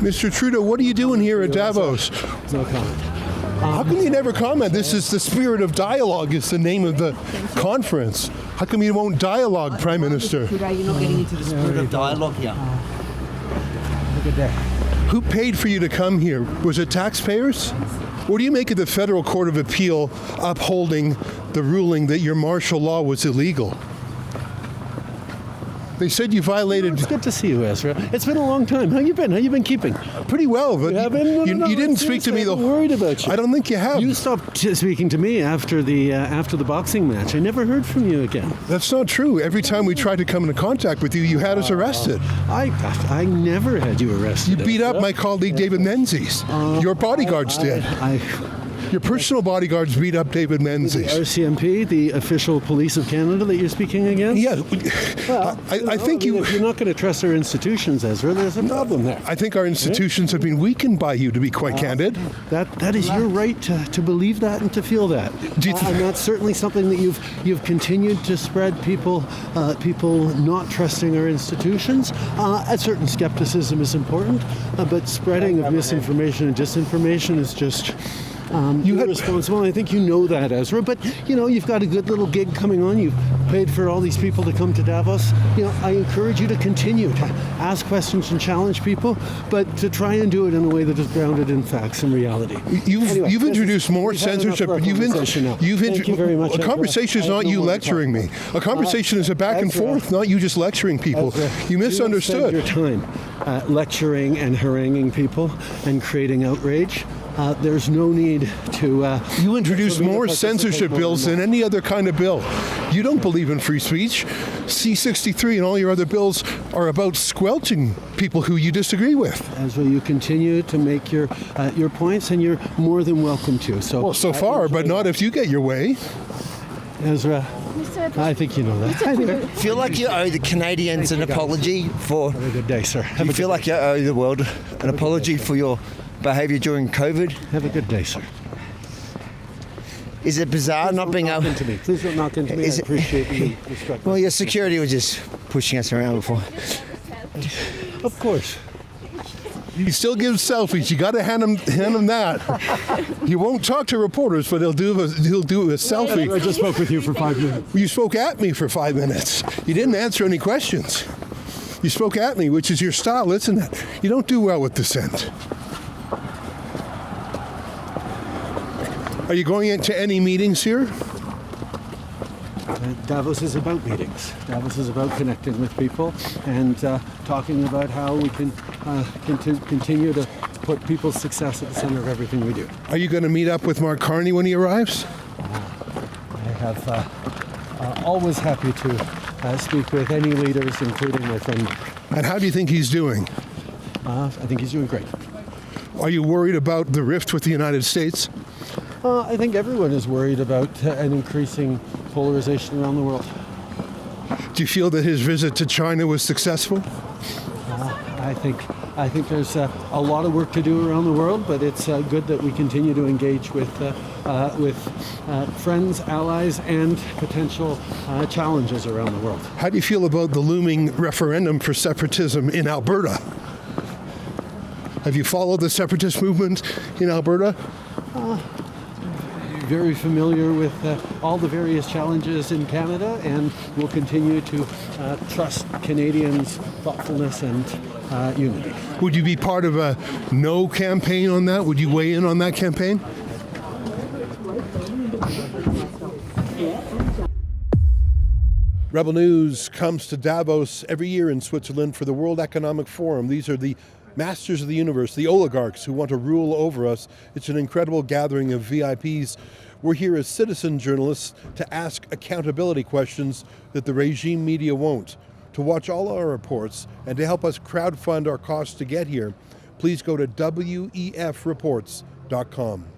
Mr. Trudeau, what are you doing here at Davos? No comment. How come you never comment? This is the spirit of dialogue is the name of the conference. How come you won't dialogue, Prime Minister? You're not getting into the spirit of dialogue here. Have a good day. Who paid for you to come here? Was it taxpayers? What do you make of the Federal Court of Appeal upholding the ruling that your martial law was illegal? They said you violated... It's good to see you, Ezra. It's been a long time. How you been? How you been keeping? Pretty well, but you didn't speak to me though. I'm worried about you. I don't think you have. You stopped speaking to me after the boxing match. I never heard from you again. That's not true. Every time we tried to come into contact with you, you had us arrested. I never had you arrested. You beat up my colleague David Menzies. Your bodyguards did. Your personal bodyguards beat up David Menzies. The RCMP, the official police of Canada that you're speaking against? Yeah. Well, I think if you're not going to trust our institutions, Ezra, there's a problem there. I think our institutions have been weakened by you, to be quite candid. That is your right to believe that and to feel that. And that's certainly something that you've continued to spread, people not trusting our institutions. A certain skepticism is important, but spreading of misinformation and disinformation is just... you're responsible, and I think you know that, Ezra. But, you've got a good little gig coming on. You've paid for all these people to come to Davos. I encourage you to continue to ask questions and challenge people, but to try and do it in a way that is grounded in facts and reality. You've introduced more censorship. Thank you very much. A conversation is not you lecturing me. A conversation is a back and forth, not you just lecturing people. You misunderstood. You spend your time lecturing and haranguing people and creating outrage. There's no need to... you introduced more censorship bills than any other kind of bill. You don't believe in free speech. C-63 and all your other bills are about squelching people who you disagree with. As well, you continue to make your points, and you're more than welcome to. So far, but not if you get your way. Ezra, I think you know that. I feel like you owe the Canadians an apology for... Have a good day, sir. You feel like you owe the world an apology for your behaviour during COVID? Have a good day, sir. Is it bizarre not being able... Please don't knock into me. I appreciate you respect. Well, your security was just pushing us around before. Of course. He still gives selfies. You got to hand him that. He won't talk to reporters, but he'll do a selfie. I just spoke with you for 5 minutes. You spoke at me for 5 minutes. You didn't answer any questions. You spoke at me, which is your style, isn't it? You don't do well with dissent. Are you going into any meetings here? Davos is about meetings. Davos is about connecting with people and talking about how we can continue to put people's success at the center of everything we do. Are you going to meet up with Mark Carney when he arrives? I have always happy to speak with any leaders, including my friend. And how do you think he's doing? I think he's doing great. Are you worried about the rift with the United States? I think everyone is worried about an increasing polarization around the world. Do you feel that his visit to China was successful? I think there's a lot of work to do around the world, but it's good that we continue to engage with friends, allies, and potential challenges around the world. How do you feel about the looming referendum for separatism in Alberta? Have you followed the separatist movement in Alberta? Very familiar with all the various challenges in Canada, and will continue to trust Canadians' thoughtfulness and unity. Would you be part of a no campaign on that? Would you weigh in on that campaign? Rebel News comes to Davos every year in Switzerland for the World Economic Forum. These are the masters of the universe, the oligarchs who want to rule over us. It's an incredible gathering of VIPs. We're here as citizen journalists to ask accountability questions that the regime media won't. To watch all our reports and to help us crowdfund our costs to get here, please go to wefreports.com.